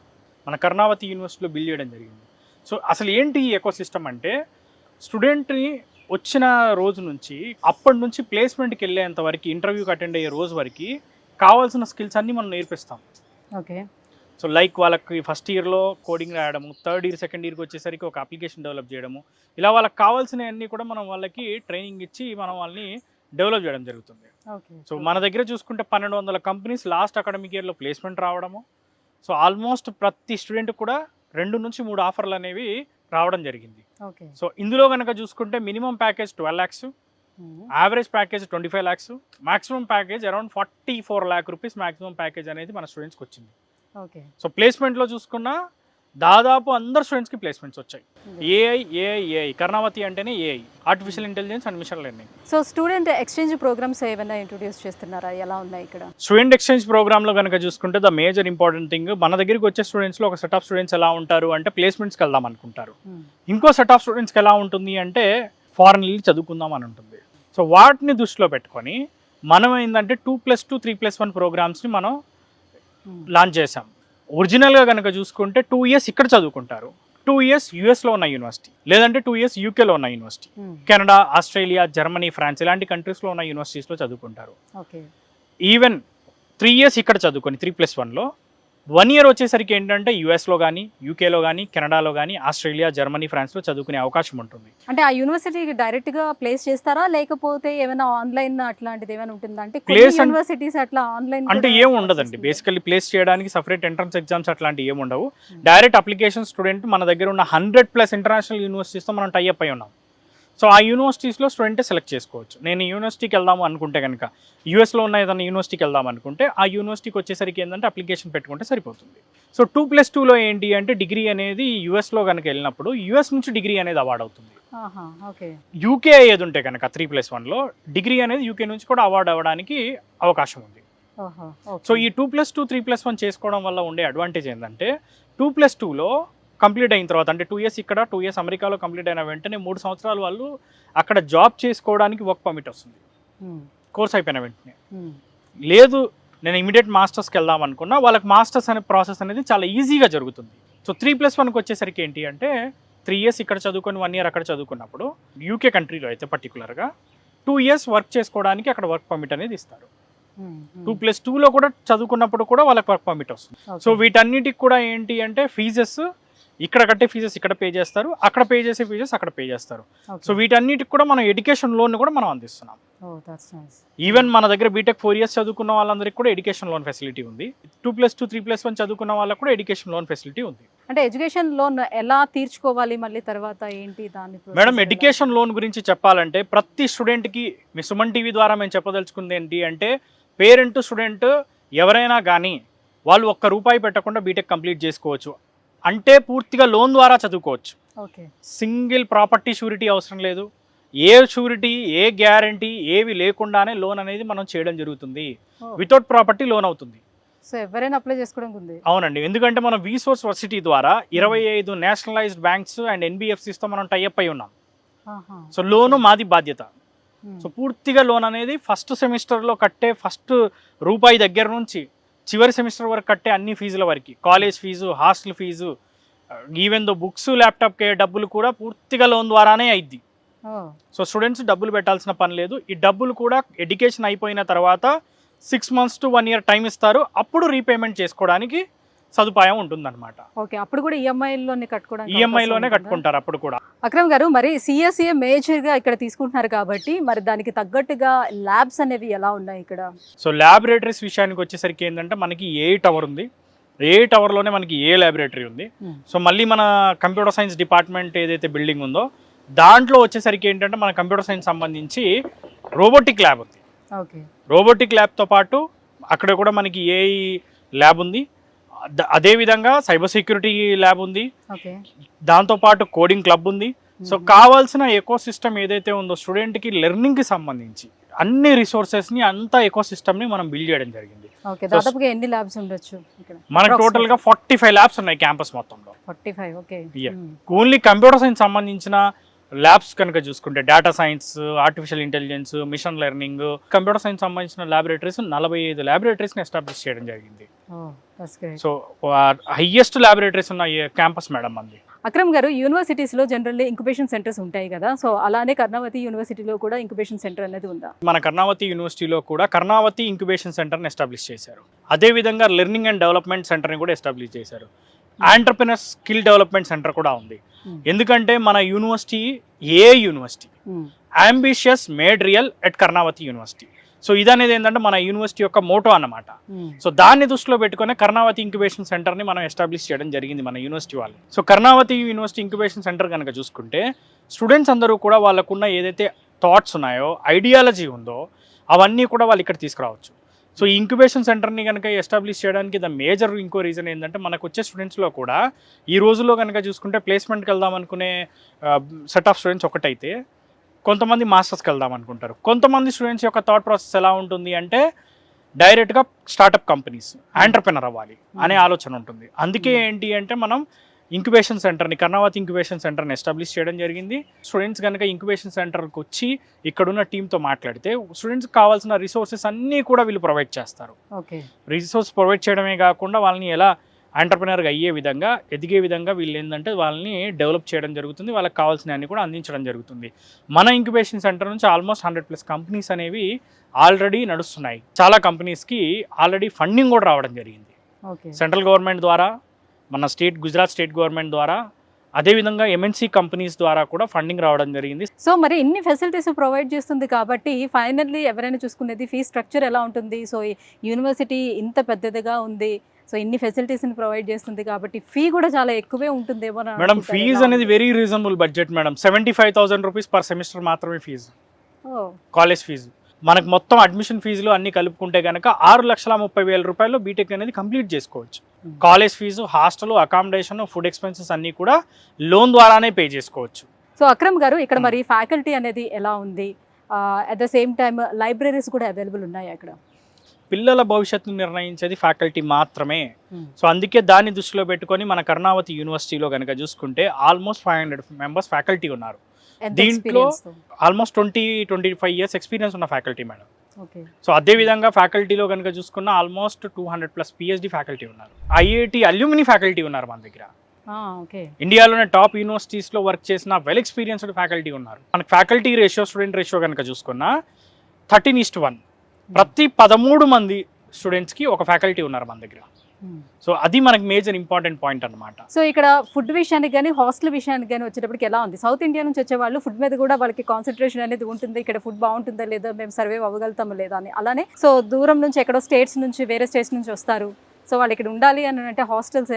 మన కర్ణావతి యూనివర్సిటీలో బిల్డ్ చేయడం జరిగింది. సో అసలు ఏంటి ఈ ఎకో సిస్టమ్ అంటే స్టూడెంట్ని వచ్చిన రోజు నుంచి అప్పటి నుంచి ప్లేస్మెంట్కి వెళ్ళేంత వరకు, ఇంటర్వ్యూకి అటెండ్ అయ్యే రోజు వరకు కావాల్సిన స్కిల్స్ అన్నీ మనం నేర్పిస్తాం. ఓకే. సో లైక్ వాళ్ళకి ఫస్ట్ ఇయర్లో కోడింగ్ రాయడము, థర్డ్ ఇయర్, సెకండ్ ఇయర్కి వచ్చేసరికి ఒక అప్లికేషన్ డెవలప్ చేయడము, ఇలా వాళ్ళకి కావాల్సినవన్నీ కూడా మనం వాళ్ళకి ట్రైనింగ్ ఇచ్చి మనం వాళ్ళని డెవలప్ చేయడం జరుగుతుంది. సో మన దగ్గర చూసుకుంటే 1200 కంపెనీస్ లాస్ట్ అకాడమిక్ ఇయర్లో ప్లేస్మెంట్ రావడము. సో ఆల్మోస్ట్ ప్రతి స్టూడెంట్ కూడా 2 నుంచి 3 ఆఫర్లు అనేవి రావడం జరిగింది. సో ఇందులో కనుక చూసుకుంటే minimum package 12 lakhs, average package 25 lakhs, maximum package around 44 lakh rupees maximum package అనేది మన స్టూడెంట్స్కి వచ్చింది. సో ప్లేస్మెంట్లో చూసుకున్నా దాదాపు అందరు స్టూడెంట్స్కి ప్లేస్మెంట్స్ వచ్చాయి. ఏఐ కర్ణావతి అంటేనే AI, artificial intelligence and machine learning. So student exchange programmes ఏమైనా ఇంట్రొడ్యూస్ చేస్తున్నారా? ఎలా ఉన్నాయి ఇక్కడ? స్టూడెంట్ ఎక్స్చేంజ్ ప్రోగ్రామ్లో కనుక చూసుకుంటే ద మేజర్ ఇంపార్టెంట్ థింగ్, మన దగ్గరికి వచ్చే స్టూడెంట్స్లో ఒక సెట్ ఆఫ్ స్టూడెంట్స్ ఎలా ఉంటారు అంటే ప్లేస్మెంట్స్కి వెళ్దాం అనుకుంటారు. ఇంకో సెట్ ఆఫ్ స్టూడెంట్స్కి ఎలా ఉంటుంది అంటే ఫారెన్ వెళ్ళి చదువుకుందాం అని ఉంటుంది. సో వాటిని దృష్టిలో పెట్టుకొని మనం ఏంటంటే 2+2, 3+1 ప్రోగ్రామ్స్ని మనం లాంచ్ చేసాం. ఒరిజినల్గా కనుక చూసుకుంటే 2 years ఇక్కడ చదువుకుంటారు, 2 years యూఎస్లో ఉన్న యూనివర్సిటీ, లేదంటే 2 years యూకేలో ఉన్న university, Canada, Australia, Germany, France ఇలాంటి కంట్రీస్లో ఉన్న యూనివర్సిటీస్లో చదువుకుంటారు. ఈవెన్ 3 years ఇక్కడ చదువుకొని 3+1లో 1 year వచ్చేసరికి ఏంటంటే యూఎస్లో కానీ, యూకేలో కానీ, కెనడాలో కానీ, ఆస్ట్రేలియా, జర్మనీ, ఫ్రాన్స్లో చదువుకునే అవకాశం ఉంటుంది. అంటే ఆ యూనివర్సిటీకి డైరెక్ట్గా ప్లేస్ చేస్తారా, లేకపోతే ఏమైనా ఆన్లైన్ అట్లాంటిది ఏమైనా ఉంటుందా? అంటే యూనివర్సిటీస్ అట్లా ఆన్లైన్ అంటే ఏమి ఉండదండి. బేసికల్లీ ప్లేస్ చేయడానికి సపరేట్ ఎంట్రన్స్ ఎగ్జామ్స్ అట్లాంటివి ఏమి ఉండవు. డైరెక్ట్ అప్లికేషన్ స్టూడెంట్ మన దగ్గర ఉన్న 100+ ఇంటర్నేషనల్ యూనివర్సిటీస్తో మనం టైఅప్ అయి ఉన్నాం. సో ఆ యూనివర్సిటీస్లో స్టూడెంటే సెలెక్ట్ చేసుకోవచ్చు. నేను యూనివర్సిటీకి వెళ్దాము అనుకుంటే కనుక, యూఎస్లో ఉన్న ఏదైనా యూనివర్సిటీకి వెళ్దాం అనుకుంటే ఆ యూనివర్సిటీకి వచ్చేసరికి ఏంటంటే అప్లికేషన్ పెట్టుకుంటే సరిపోతుంది. సో 2+2లో ఏంటి అంటే డిగ్రీ అనేది యూఎస్లో కనుక వెళ్ళినప్పుడు యూఎస్ నుంచి డిగ్రీ అనేది అవార్డ్ అవుతుంది. యూకే ఏది ఉంటే కనుక 3+1లో డిగ్రీ అనేది యూకే నుంచి కూడా అవార్డు అవ్వడానికి అవకాశం ఉంది. సో ఈ 2+2, 3+1 చేసుకోవడం వల్ల ఉండే అడ్వాంటేజ్ ఏంటంటే 2+2లో కంప్లీట్ అయిన తర్వాత అంటే 2 years ఇక్కడ, 2 years అమెరికాలో కంప్లీట్ అయిన వెంటనే 3 సంవత్సరాలు వాళ్ళు అక్కడ జాబ్ చేసుకోవడానికి వర్క్ పర్మిట్ వస్తుంది కోర్స్ అయిపోయిన వెంటనే. లేదు నేను ఇమీడియట్ మాస్టర్స్కి వెళ్దాం అనుకున్నా వాళ్ళకి మాస్టర్స్ అనే ప్రాసెస్ అనేది చాలా ఈజీగా జరుగుతుంది. సో 3+1కి వచ్చేసరికి ఏంటి అంటే 3 years ఇక్కడ చదువుకొని 1 year అక్కడ చదువుకున్నప్పుడు యూకే కంట్రీలో అయితే పర్టికులర్గా 2 years వర్క్ చేసుకోవడానికి అక్కడ వర్క్ పర్మిట్ అనేది ఇస్తారు. 2+2లో కూడా చదువుకున్నప్పుడు కూడా వాళ్ళకి వర్క్ పర్మిట్ వస్తుంది. సో వీటన్నిటికి కూడా ఏంటి అంటే ఫీజెస్ ఇక్కడ కట్టే ఫీజెస్ ఇక్కడ పే చేస్తారు, అక్కడ పే చేసే ఫీజెస్ అక్కడ పే చేస్తారు. సో వీటన్నిటికి కూడా మనం ఎడ్యుకేషన్ లోన్ కూడా మనం అందిస్తున్నాం. ఈవెన్ మన దగ్గర బీటెక్ 4 years చదువుకున్న వాళ్ళందరికీ కూడా ఎడ్యుకేషన్ లోన్ ఫెసిలిటీ ఉంది. 2+2 3+1 చదువుకున్న వాళ్ళకి కూడా ఎడ్యుకేషన్ లోన్ ఫెసిలిటీ ఉంది. అంటే ఎడ్యుకేషన్ లోన్ ఎలా తీర్చుకోవాలి మళ్ళీ తర్వాత ఏంటి దాని మేడం ఎడ్యుకేషన్ లోన్ గురించి చెప్పాలంటే ప్రతి స్టూడెంట్కి మీ సుమన్ టీవీ ద్వారా మేము చెప్పదలుచుకుంది ఏంటి అంటే పేరెంట్ స్టూడెంట్ ఎవరైనా కానీ వాళ్ళు ₹1 పెట్టకుండా బీటెక్ కంప్లీట్ చేసుకోవచ్చు. అంటే పూర్తిగా లోన్ ద్వారా చదువుకోవచ్చు. సింగిల్ ప్రాపర్టీ షూరిటీ అవసరం లేదు, ఏ షూరిటీ ఏ గ్యారంటీ ఏవి లేకుండానే లోన్ అనేది మనం చేయడం జరుగుతుంది. వితౌట్ ప్రాపర్టీ లోన్ అవుతుంది. సో ఎవరైనా అప్లై చేసుకోవడానికి ఉంది? అవునండి, ఎందుకంటే మనం విసోర్స్ వర్సిటీ ద్వారా 25 నేషనలైజ్డ్ బ్యాంక్స్ అండ్ NBFCs మనం టైఅప్ అయి ఉన్నాం. సో లోను మాది బాధ్యత. సో పూర్తిగా లోన్ అనేది ఫస్ట్ సెమిస్టర్లో కట్టే ఫస్ట్ రూపాయి దగ్గర నుంచి చివరి సెమిస్టర్ వరకు కట్టే అన్ని ఫీజుల వరకు, college fees, hostel fees, even though books ల్యాప్టాప్కి డబ్బులు కూడా పూర్తిగా లోన్ ద్వారానే అయింది. సో స్టూడెంట్స్ డబ్బులు పెట్టాల్సిన పని లేదు. ఈ డబ్బులు కూడా ఎడ్యుకేషన్ అయిపోయిన తర్వాత 6 months to 1 year టైం ఇస్తారు. అప్పుడు రీపేమెంట్ చేసుకోవడానికి సదుపాయం ఉంటుందన్నమాట. ఓకే, అప్పుడు కూడా ఈఎంఐలోనే కట్టుకోవడానికి ఈఎంఐలోనే కట్టుకుంటారు అప్పుడు కూడా. అక్రమ్ గారు, మరి సిఎస్ఏ మేజర్గా ఇక్కడ తీసుకుంటున్నారు కాబట్టి మరి దానికి తగ్గట్టుగా ల్యాబ్స్ అనేవి ఎలా ఉన్నాయి ఇక్కడ? సో ల్యాబొరేటరీస్ విషయానికి వచ్చేసరికి ఏంటంటే మనకి ఏ టవర్ ఉంది, ఏ టవర్లోనే మనకి ఏ ల్యాబొరేటరీ ఉంది. సో మళ్ళీ మన కంప్యూటర్ సైన్స్ డిపార్ట్మెంట్ ఏదైతే బిల్డింగ్ ఉందో దాంట్లో వచ్చేసరికి ఏంటంటే మన కంప్యూటర్ సైన్స్ సంబంధించి రోబోటిక్ ల్యాబ్ ఉంది. ఓకే, రోబోటిక్ ల్యాబ్తో పాటు అక్కడ కూడా మనకి ఏఐ ల్యాబ్ ఉంది. అదేవిధంగా సైబర్ సెక్యూరిటీ ల్యాబ్ ఉంది. దాంతోపాటు కోడింగ్ క్లబ్ ఉంది. సో కావాల్సిన ఎకో సిస్టమ్ ఏదైతే ఉందో స్టూడెంట్కి లెర్నింగ్కి సంబంధించి అన్ని రిసోర్సెస్ని అంతా ఎకో సిస్టమ్ని మనం బిల్డ్ చేయడం జరిగింది. ఎన్ని ల్యాబ్స్ ఉండొచ్చు? మనకు టోటల్గా 45 ల్యాబ్స్ ఉన్నాయి క్యాంపస్ మొత్తంలో. 45. ఓకే, ఓన్లీ కంప్యూటర్ సైన్స్ సంబంధించిన ల్యాబ్స్ కనుక చూసుకుంటే data science, artificial intelligence, machine learning, computer science సంబంధించిన ల్యాబొరేటరీస్ 45 ల్యాబొరేటరీస్ని ఎస్టాబ్లిష్ చేయడం జరిగింది. సో హైయెస్ట్ ల్యాబొరేటరీస్ ఉన్న క్యాంపస్ మేడం మంది. అక్రమ్ గారు, యూనివర్సిటీస్లో జనరల్లీ ఇంక్యుబేషన్ సెంటర్స్ ఉంటాయి కదా, సో అలానే కర్ణావతి యూనివర్సిటీలో కూడా ఇంక్యుబేషన్ సెంటర్ అనేది ఉందా? మన కర్ణావతి యూనివర్సిటీలో కూడా కర్ణావతి ఇంక్యుబేషన్ సెంటర్ని ఎస్టాబ్లిష్ చేశారు. అదేవిధంగా లెర్నింగ్ అండ్ డెవలప్మెంట్ సెంటర్ని కూడా ఎస్టాబ్లిష్ చేశారు. ఆంటర్ప్రెనర్ స్కిల్ డెవలప్మెంట్ సెంటర్ కూడా ఉంది. ఎందుకంటే మన యూనివర్సిటీ ambitious made real at Karnavati university. So ఇదనేది ఏంటంటే మన యూనివర్సిటీ యొక్క మోటో అన్నమాట. సో దాన్ని దృష్టిలో పెట్టుకుని కర్ణావతి ఇంక్యుబేషన్ సెంటర్ని మనం ఎస్టాబ్లిష్ చేయడం జరిగింది మన యూనివర్సిటీ వాళ్ళు. So Karnavati university incubation centre కనుక చూసుకుంటే స్టూడెంట్స్ అందరూ కూడా వాళ్ళకున్న ఏదైతే థాట్స్ ఉన్నాయో, ఐడియాలజీ ఉందో అవన్నీ కూడా వాళ్ళు ఇక్కడ తీసుకురావచ్చు. సో ఈ ఇంక్యుబేషన్ సెంటర్ని కనుక ఎస్టాబ్లిష్ చేయడానికి ద మేజర్ ఇంకో రీజన్ ఏంటంటే మనకు వచ్చే స్టూడెంట్స్లో కూడా ఈ రోజుల్లో కనుక చూసుకుంటే ప్లేస్మెంట్కి వెళ్దాం అనుకునే సెట్ ఆఫ్ స్టూడెంట్స్ ఒకటైతే కొంతమంది మాస్టర్స్కి వెళ్దాం అనుకుంటారు. కొంతమంది స్టూడెంట్స్ యొక్క థాట్ ప్రాసెస్ ఎలా ఉంటుంది అంటే డైరెక్ట్గా స్టార్టప్ కంపెనీస్, ఆంటర్ప్రెనర్ అవ్వాలి అనే ఆలోచన ఉంటుంది. అందుకే ఏంటి అంటే మనం ఇంక్యుబేషన్ సెంటర్ని, కర్ణావతి ఇంక్యుబేషన్ సెంటర్ని ఎస్టాబ్లిష్ చేయడం జరిగింది. స్టూడెంట్స్ కనుక ఇంక్యుబేషన్ సెంటర్కి వచ్చి ఇక్కడున్న టీంతో మాట్లాడితే స్టూడెంట్స్కి కావాల్సిన రిసోర్సెస్ అన్నీ కూడా వీళ్ళు ప్రొవైడ్ చేస్తారు. రిసోర్స్ ప్రొవైడ్ చేయడమే కాకుండా వాళ్ళని ఎలా ఆంటర్ప్రెనర్గా అయ్యే విధంగా, ఎదిగే విధంగా వీళ్ళు ఏంటంటే వాళ్ళని డెవలప్ చేయడం జరుగుతుంది. వాళ్ళకి కావాల్సిన అన్ని కూడా అందించడం జరుగుతుంది. మన ఇంక్యుబేషన్ సెంటర్ నుంచి ఆల్మోస్ట్ 100+ కంపెనీస్ అనేవి ఆల్రెడీ నడుస్తున్నాయి. చాలా కంపెనీస్కి ఆల్రెడీ ఫండింగ్ కూడా రావడం జరిగింది. సెంట్రల్ గవర్నమెంట్ ద్వారా, మన గుజరాత్ స్టేట్ గవర్నమెంట్ ద్వారా, అదేవిధంగా MNC కంపెనీస్ ద్వారా కూడా ఫండింగ్ రావడం జరిగింది. సో మరి ఇన్ని ఫెసిలిటీస్ ప్రొవైడ్ చేస్తుంది కాబట్టి ఫైనల్లీ ఎవరైనా చూసుకునేది ఫీ స్ట్రక్చర్ ఎలా ఉంటుంది? సో యూనివర్సిటీ ఇంత పెద్దదిగా ఉంది, సో ఇన్ని ఫెసిలిటీస్ని ప్రొవైడ్ చేస్తుంది కాబట్టి ఫీ కూడా చాలా ఎక్కువే ఉంటుందేమో మేడం. ఫీజు అనేది very reasonable budget madam. 75,000 rupees per semester మాత్రమే ఫీజు, కాలేజ్ ఫీజు. మనకు మొత్తం అడ్మిషన్ ఫీజులు అన్ని కలుపుకుంటే కనుక 6,30,000 రూపాయలు బీటెక్ అనేది కంప్లీట్ చేసుకోవచ్చు. College fees, hostel, accommodation, food expenses అన్నీ కూడా లోన్ ద్వారానే పే చేసుకోవచ్చు. సో అక్రమ్ గారు, ఇక్కడ మరి ఫ్యాకల్టీ అనేది ఎలా ఉంది? At the same time libraries కూడా అవైలబుల్ ఉన్నాయి అక్కడ? పిల్లల భవిష్యత్తును నిర్ణయించేది ఫ్యాకల్టీ మాత్రమే. సో అందుకే దాన్ని దృష్టిలో పెట్టుకొని మన కర్ణావతి యూనివర్సిటీలో కనుక చూసుకుంటే ఆల్మోస్ట్ 500 మెంబర్స్ ఫ్యాకల్టీ ఉన్నారు. దీంట్లో ఆల్మోస్ట్ 20-25 years ఎక్స్పీరియన్స్ ఉన్న ఫ్యాకల్టీ మేడం. సో అదేవిధంగా ఫ్యాకల్టీలో కనుక చూసుకున్న ఆల్మోస్ట్ 200+ PhD ఫ్యాకల్టీ ఉన్నారు. IIT అల్యూమిని ఫ్యాకల్టీ ఉన్నారు మన దగ్గర. ఓకే. ఇండియాలోనే టాప్ యూనివర్సిటీస్లో వర్క్ చేసిన వెల్ ఎక్స్పీరియన్స్డ్ ఫ్యాకల్టీ ఉన్నారు. మనకి ఫ్యాకల్టీ రేషియో స్టూడెంట్ రేషియో కనుక చూసుకున్నా 13:1, ప్రతి 13 మంది స్టూడెంట్స్కి ఒక ఫ్యాకల్టీ ఉన్నారు మన దగ్గర. సో అది మనకి మేజర్ ఇంపార్టెంట్ పాయింట్ అనమాట. సో ఇక్కడ ఫుడ్ విషయానికి కానీ హాస్టల్ విషయానికి కానీ వచ్చేటప్పటికి ఎలా ఉంది? సౌత్ ఇండియా నుంచి వచ్చే వాళ్ళు ఫుడ్ మీద కూడా వాళ్ళకి కాన్సన్ట్రేషన్ అనేది ఉంటుంది. ఇక్కడ ఫుడ్ బాగుంటుందా లేదా, మేము సర్వైవ్ అవ్వగలుగుతామా లేదా అని. అలానే సో దూరం నుంచి ఎక్కడో స్టేట్స్ నుంచి వేరే స్టేట్స్ నుంచి వస్తారు. సో వాళ్ళు ఇక్కడ ఉండాలి అని అంటే హాస్టల్స్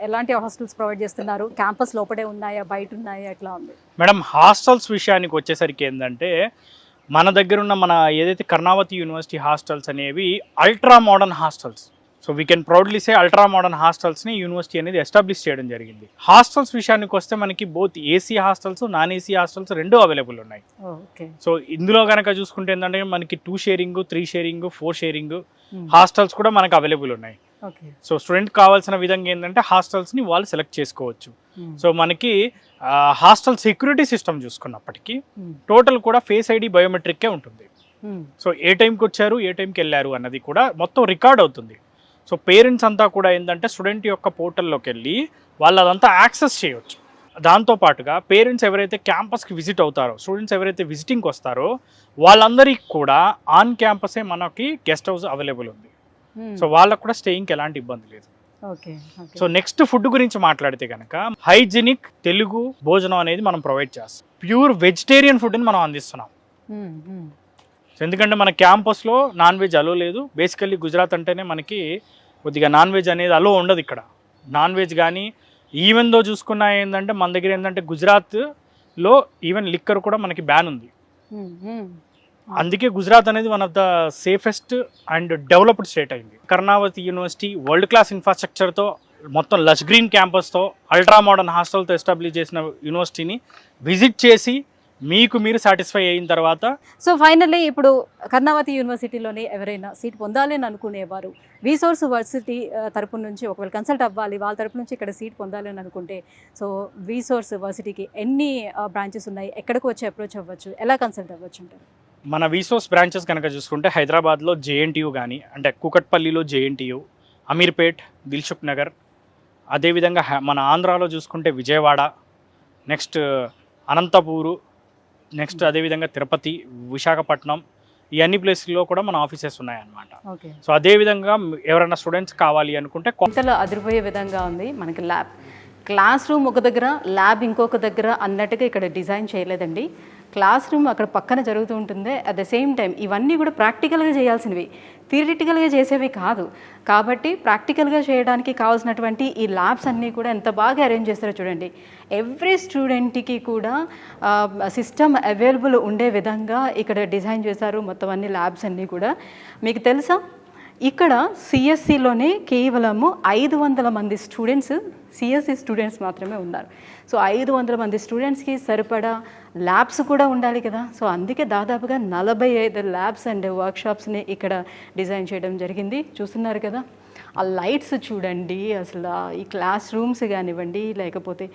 ఎలాంటి హాస్టల్స్ ప్రొవైడ్ చేస్తున్నారు? క్యాంపస్ లోపడే ఉన్నాయా, బయట ఉన్నాయా, ఎట్లా ఉంది మేడం? హాస్టల్స్ విషయానికి వచ్చేసరికి ఏంటంటే మన దగ్గర ఉన్న మన ఏదైతే కర్ణావతి యూనివర్సిటీ హాస్టల్స్ అనేవి ultra modern hostels. So we can proudly say ultra modern హాస్టల్స్ని యూనివర్సిటీ అనేది ఎస్టాబ్లిష్ చేయడం జరిగింది. హాస్టల్స్ విషయానికి వస్తే మనకి both AC hostels, non AC hostels రెండూ అవైలబుల్ ఉన్నాయి. సో ఇందులో కనుక చూసుకుంటే ఏంటంటే మనకి 2 షేరింగ్, 3 షేరింగ్, 4 షేరింగ్ హాస్టల్స్ కూడా మనకు అవైలబుల్ ఉన్నాయి. సో స్టూడెంట్ కావాల్సిన విధంగా ఏంటంటే హాస్టల్స్ని వాళ్ళు సెలెక్ట్ చేసుకోవచ్చు. సో మనకి హాస్టల్ సెక్యూరిటీ సిస్టమ్ చూసుకున్నప్పటికీ టోటల్ కూడా ఫేస్ ఐడి బయోమెట్రిక్కే ఉంటుంది. సో ఏ టైంకి వచ్చారు, ఏ టైంకి వెళ్ళారు అన్నది కూడా మొత్తం రికార్డ్ అవుతుంది. సో పేరెంట్స్ అంతా కూడా ఏంటంటే స్టూడెంట్ యొక్క పోర్టల్లోకి వెళ్ళి వాళ్ళు అదంతా యాక్సెస్ చేయవచ్చు. దాంతోపాటుగా పేరెంట్స్ ఎవరైతే క్యాంపస్కి విజిట్ అవుతారో, స్టూడెంట్స్ ఎవరైతే విజిటింగ్కి వస్తారో వాళ్ళందరికీ కూడా ఆన్ క్యాంపసే మనకి గెస్ట్ హౌస్ అవైలబుల్ ఉంది. సో వాళ్ళకు కూడా స్టేయింగ్కి ఎలాంటి ఇబ్బంది లేదు. సో నెక్స్ట్ ఫుడ్ గురించి మాట్లాడితే కనుక హైజీనిక్ తెలుగు భోజనం అనేది మనం ప్రొవైడ్ చేస్తాం. ప్యూర్ వెజిటేరియన్ ఫుడ్ని మనం అందిస్తున్నాం. ఎందుకంటే మన క్యాంపస్లో నాన్ వెజ్ అలో లేదు. బేసికల్లీ గుజరాత్ అంటేనే మనకి కొద్దిగా నాన్ వెజ్ అనేది అలో ఉండదు. ఇక్కడ నాన్ వెజ్ కానీ ఈవెన్ దో చూసుకున్నా ఏంటంటే మన దగ్గర ఏంటంటే గుజరాత్లో ఈవెన్ లిక్కర్ కూడా మనకి బ్యాన్ ఉంది. అందుకే గుజరాత్ అనేది one of the safest and developed state అయింది. కర్ణావతి యూనివర్సిటీ వరల్డ్ క్లాస్ ఇన్ఫ్రాస్ట్రక్చర్తో, మొత్తం లష్ గ్రీన్ క్యాంపస్తో, అల్ట్రా మోడర్న్ హాస్టల్తో ఎస్టాబ్లిష్ చేసిన యూనివర్సిటీని విజిట్ చేసి మీకు మీరు సాటిస్ఫై అయిన తర్వాత సో ఫైనల్లీ ఇప్పుడు కర్ణావతి యూనివర్సిటీలోనే ఎవరైనా సీట్ పొందాలి అని అనుకునేవారు రీసోర్స్ వర్సిటీ తరపు నుంచి ఒకవేళ కన్సల్ట్ అవ్వాలి, వాళ్ళ తరపు నుంచి ఇక్కడ సీట్ పొందాలి అని అనుకుంటే సో రీసోర్స్ వర్సిటీకి ఎన్ని బ్రాంచెస్ ఉన్నాయి, ఎక్కడికి వచ్చి అప్రోచ్ అవ్వచ్చు, ఎలా కన్సల్ట్ అవ్వచ్చు అంటారు? మన విసోర్స్ బ్రాంచెస్ కనుక చూసుకుంటే హైదరాబాద్లో జేఎన్టీయూ కానీ, అంటే కూకట్పల్లిలో జేఎన్టీయూ, అమీర్పేట్, దిల్సుఖ్ నగర్, అదేవిధంగా మన ఆంధ్రాలో చూసుకుంటే విజయవాడ, నెక్స్ట్ అనంతపూరు, నెక్స్ట్ అదేవిధంగా తిరుపతి, విశాఖపట్నం, ఈ అన్ని ప్లేస్లో కూడా మన ఆఫీసెస్ ఉన్నాయన్నమాట. సో అదేవిధంగా ఎవరైనా స్టూడెంట్స్ కావాలి అనుకుంటే కొంతలో అదిరిపోయే విధంగా ఉంది. మనకి ల్యాబ్, క్లాస్ రూమ్ ఒక దగ్గర, ల్యాబ్ ఇంకొక దగ్గర అన్నట్టుగా ఇక్కడ డిజైన్ చేయలేదండి. క్లాస్ రూమ్ అక్కడ పక్కన జరుగుతూ ఉంటుంది. అట్ ద సేమ్ టైం ఇవన్నీ కూడా ప్రాక్టికల్గా చేయాల్సినవి, థియరిటికల్గా చేసేవి కాదు. కాబట్టి ప్రాక్టికల్గా చేయడానికి కావాల్సినటువంటి ఈ ల్యాబ్స్ అన్నీ కూడా ఎంత బాగా అరేంజ్ చేస్తారో చూడండి. ఎవ్రీ స్టూడెంట్కి కూడా సిస్టమ్ అవైలబుల్ ఉండే విధంగా ఇక్కడ డిజైన్ చేశారు మొత్తం అన్ని ల్యాబ్స్ అన్నీ కూడా. మీకు తెలుసా ఇక్కడ సిఎస్సిలోనే కేవలము 500 మంది స్టూడెంట్స్, సిఎస్సి స్టూడెంట్స్ మాత్రమే ఉన్నారు. సో 500 మంది స్టూడెంట్స్కి సరిపడా ల్యాబ్స్ కూడా ఉండాలి కదా. సో అందుకే దాదాపుగా 45 ల్యాబ్స్ అండ్ వర్క్షాప్స్ని ఇక్కడ డిజైన్ చేయడం జరిగింది. చూస్తున్నారు కదా, ఆ లైట్స్ చూడండి, అసలు ఈ క్లాస్ రూమ్స్ కానివ్వండి, లేకపోతే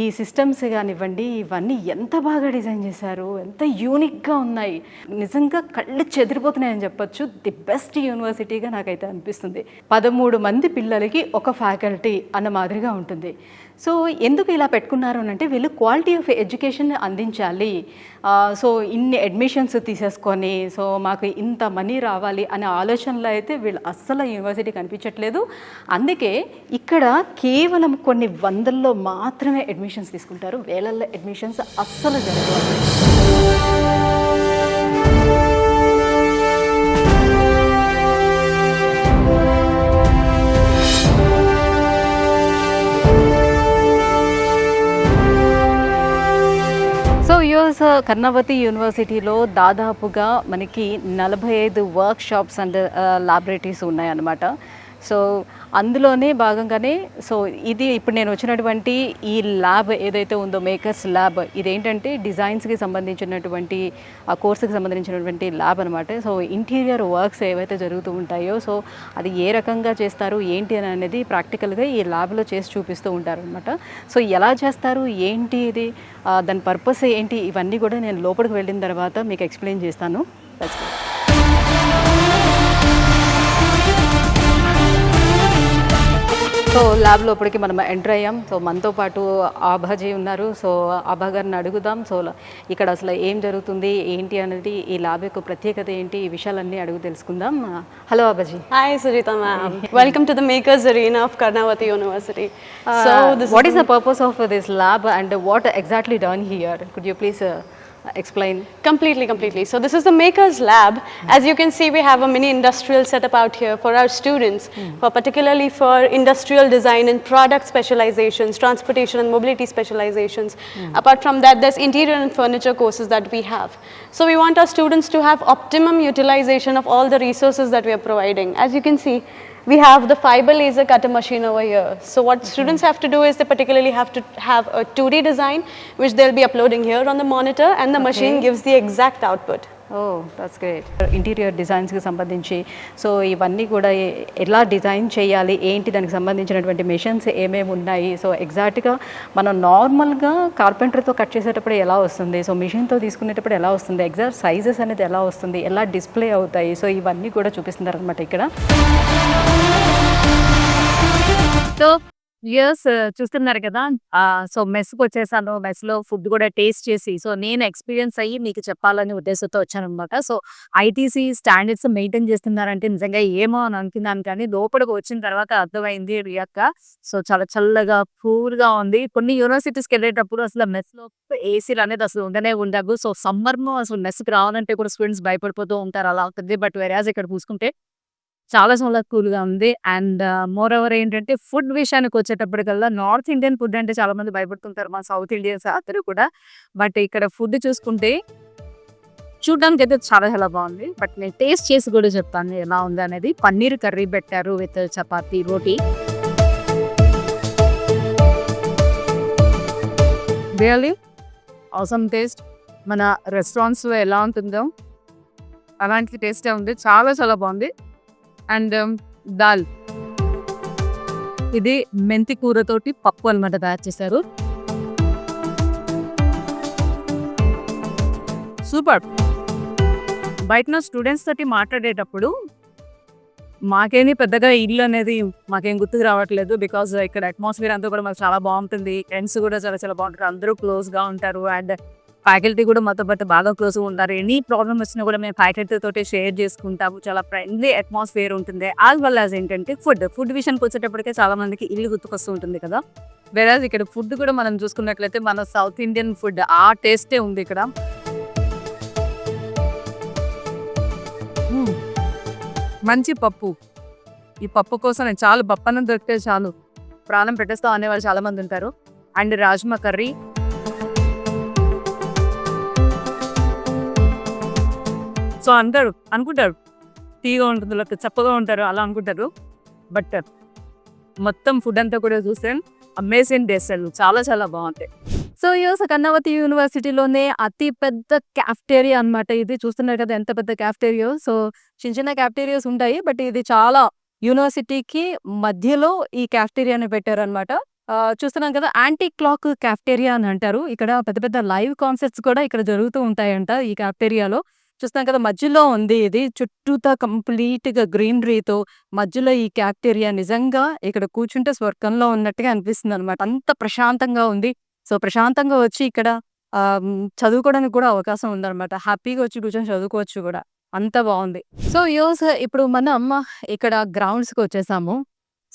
ఈ సిస్టమ్స్ కానివ్వండి, ఇవన్నీ ఎంత బాగా డిజైన్ చేశారు, ఎంత యూనిక్గా ఉన్నాయి. నిజంగా కళ్ళు చెదిరిపోతున్నాయని చెప్పొచ్చు. ది బెస్ట్ యూనివర్సిటీగా నాకైతే అనిపిస్తుంది. 13 మంది పిల్లలకి ఒక ఫ్యాకల్టీ అన్న మాదిరిగా ఉంటుంది. సో ఎందుకు ఇలా పెట్టుకున్నారు అని అంటే వీళ్ళు క్వాలిటీ ఆఫ్ ఎడ్యుకేషన్ అందించాలి. సో ఇన్ని అడ్మిషన్స్ తీసేసుకొని సో మాకు ఇంత మనీ రావాలి అనే ఆలోచనలో అయితే వీళ్ళు అస్సలు యూనివర్సిటీ కనిపించట్లేదు. అందుకే ఇక్కడ కేవలం కొన్ని వందల్లో మాత్రమే అడ్మిషన్స్ తీసుకుంటారు, వేలల్లో అడ్మిషన్స్ అస్సలు జరగవు. కర్ణావతి యూనివర్సిటీలో దాదాపుగా మనకి 45 వర్క్ షాప్స్ అండ్ ల్యాబొరేటరీస్ ఉన్నాయన్నమాట. సో అందులోనే భాగంగానే సో ఇది ఇప్పుడు నేను వచ్చినటువంటి ఈ ల్యాబ్ ఏదైతే ఉందో మేకర్స్ ల్యాబ్, ఇదేంటంటే డిజైన్స్కి సంబంధించినటువంటి ఆ కోర్సుకి సంబంధించినటువంటి ల్యాబ్ అనమాట. సో ఇంటీరియర్ వర్క్స్ ఏవైతే జరుగుతూ ఉంటాయో సో అది ఏ రకంగా చేస్తారు ఏంటి అని అనేది ప్రాక్టికల్గా ఈ ల్యాబ్లో చేసి చూపిస్తూ ఉంటారు అనమాట. సో ఎలా చేస్తారు ఏంటి, ఇది దాని పర్పస్ ఏంటి, ఇవన్నీ కూడా నేను లోపలికి వెళ్ళిన తర్వాత మీకు ఎక్స్ప్లెయిన్ చేస్తాను. సో ల్యాబ్ లోపలికి మనం ఎంటర్ అయ్యాం. సో మనతో పాటు ఆభాజీ ఉన్నారు. సో ఆభా గారిని అడుగుదాం. సో ఇక్కడ అసలు ఏం జరుగుతుంది ఏంటి అనేది, ఈ ల్యాబ్ యొక్క ప్రత్యేకత ఏంటి, ఈ విషయాలన్నీ అడుగు తెలుసుకుందాం. Hello ఆభాజీ. Hi Sujita ma'am. Welcome to the Makers Arena of Karnavati University. What is the purpose of this lab and what exactly done here? Could you please explain? Completely. So this is the Makers Lab. As you can see, we have a mini industrial setup out here for our students, for particularly for industrial design and product specializations, transportation and mobility specializations. Apart from that, there's interior and furniture courses that we have. So we want our students to have optimum utilization of all the resources that we are providing. As you can see, we have the fiber laser cutter machine over here. So what students have to do is they particularly have to have a 2D design, which they'll be uploading here on the monitor, and the machine gives the exact output. That's great. Interior డిజైన్స్కి సంబంధించి so ఇవన్నీ కూడా ఎలా design చేయాలి ఏంటి, దానికి సంబంధించినటువంటి machines ఏమేమి ఉన్నాయి, సో ఎగ్జాక్ట్గా మనం నార్మల్గా కార్పెంటర్తో కట్ చేసేటప్పుడు ఎలా వస్తుంది, సో మిషన్తో తీసుకునేటప్పుడు ఎలా వస్తుంది, ఎగ్జాక్ట్ సైజెస్ అనేది ఎలా వస్తుంది, ఎలా డిస్ప్లే అవుతాయి, సో ఇవన్నీ కూడా చూపిస్తున్నారు అనమాట ఇక్కడ. సో వ్యూయర్స్ చూస్తున్నారు కదా. సో మెస్కి వచ్చేసాను. మెస్లో ఫుడ్ కూడా టేస్ట్ చేసి సో నేను ఎక్స్పీరియన్స్ అయ్యి మీకు చెప్పాలనే ఉద్దేశంతో వచ్చాను అనమాట. సో ఐటీసీ స్టాండర్డ్స్ మెయింటైన్ చేస్తున్నారంటే నిజంగా ఏమో అని అనుకున్నాను, కానీ లోపలికి వచ్చిన తర్వాత అర్థమైంది రియక్క. సో చాలా చల్లగా కూల్గా ఉంది. కొన్ని యూనివర్సిటీస్కి వెళ్ళేటప్పుడు అసలు మెస్లో ఏసీలు అనేది అసలు ఉండవు. సో సమ్మర్లో అసలు మెస్కి రావాలంటే కూడా స్టూడెంట్స్ భయపడిపోతూ ఉంటారు, అలా ఉంటుంది. బట్ వెరాజ్ ఇక్కడ చూసుకుంటే చాలా కూల్గా ఉంది. అండ్ మోర్ ఓవర్ ఏంటంటే ఫుడ్ విషయానికి వచ్చేటప్పటికల్లా నార్త్ ఇండియన్ ఫుడ్ అంటే చాలా మంది భయపడుతుంటారు, మా సౌత్ ఇండియన్స్ అందరూ కూడా. బట్ ఇక్కడ ఫుడ్ చూసుకుంటే చూడడానికి అయితే చాలా బాగుంది. బట్ నేను టేస్ట్ చేసి కూడా చెప్తాను ఎలా ఉంది అనేది. పన్నీర్ కర్రీ పెట్టారు with chapati roti. Really awesome taste. మన రెస్టారెంట్స్లో ఎలా ఉంటుందో అలాంటి టేస్టే ఉంది. చాలా బాగుంది. అండ్ దాల్, ఇది మెంతి కూరతోటి పప్పు అనమాట తయారు చేశారు. సూపర్. బయట స్టూడెంట్స్ తోటి మాట్లాడేటప్పుడు మాకేమి పెద్దగా ఇల్లు అనేది మాకేం గుర్తుకు రావట్లేదు. బికాజ్ ఇక్కడ అట్మాస్ఫియర్ అంతా కూడా మాకు చాలా బాగుంటుంది. ఫ్రెండ్స్ కూడా చాలా బాగుంటారు, అందరూ క్లోజ్గా ఉంటారు. అండ్ ఫ్యాకల్టీ కూడా మాతో పాటు బాగా క్లోజ్గా ఉంటారు. ఎనీ ప్రాబ్లమ్ వచ్చినా కూడా మేము ఫ్యాకల్టీతో షేర్ చేసుకుంటాము. చాలా ఫ్రెండ్లీ అట్మాస్ఫియర్ ఉంటుంది. యాజ్ వెల్ యాజ్ ఏంటంటే ఫుడ్ విషయానికి వచ్చేటప్పటికే చాలా మందికి ఇల్లు గుర్తుకొస్తూ ఉంటుంది కదా. వెరాజ్ ఇక్కడ ఫుడ్ కూడా మనం చూసుకున్నట్లయితే మన సౌత్ ఇండియన్ ఫుడ్ ఆ టేస్టే ఉంది ఇక్కడ. మంచి పప్పు. ఈ పప్పు కోసం నేను చాలు పప్పన్నం దొరికితే చాలు ప్రాణం పెట్టేస్తాం అనేవాళ్ళు చాలా మంది ఉంటారు. And rajma curry. సో అందరూ అనుకుంటారు తీగా ఉంటుంది, లేకపోతే చప్పగా ఉంటారు, అలా అనుకుంటారు. బట్ మొత్తం ఫుడ్ అంతా కూడా చూస్తే అమేజింగ్ టేస్ట్, చాలా బాగుంటాయి. సో కర్ణావతి యూనివర్సిటీలోనే అతి పెద్ద క్యాఫ్టేరియా అనమాట ఇది. చూస్తున్నారు కదా ఎంత పెద్ద క్యాఫ్టేరియో. సో చిన్న క్యాఫ్టేరియాస్ ఉంటాయి, బట్ ఇది చాలా యూనివర్సిటీకి మధ్యలో ఈ క్యాఫ్టేరియాని పెట్టారనమాట. చూస్తున్నాం కదా, యాంటీ క్లాక్ క్యాఫ్టేరియా అని అంటారు. ఇక్కడ పెద్ద లైవ్ కాన్సర్ట్స్ కూడా ఇక్కడ జరుగుతూ ఉంటాయంట ఈ క్యాఫ్టేరియాలో. చూస్తున్నాం కదా, మధ్యలో ఉంది ఇది. చుట్టూతా కంప్లీట్గా గ్రీనరీతో మధ్యలో ఈ క్యాఫ్టేరియా. నిజంగా ఇక్కడ కూర్చుంటే స్వర్గంలో ఉన్నట్టుగా అనిపిస్తుంది అనమాట. అంత ప్రశాంతంగా ఉంది. సో ప్రశాంతంగా వచ్చి ఇక్కడ చదువుకోవడానికి కూడా అవకాశం ఉందన్నమాట. హ్యాపీగా వచ్చి కూర్చొని చదువుకోవచ్చు కూడా, అంత బాగుంది. సో ఇప్పుడు మనం ఇక్కడ గ్రౌండ్స్కి వచ్చేసాము.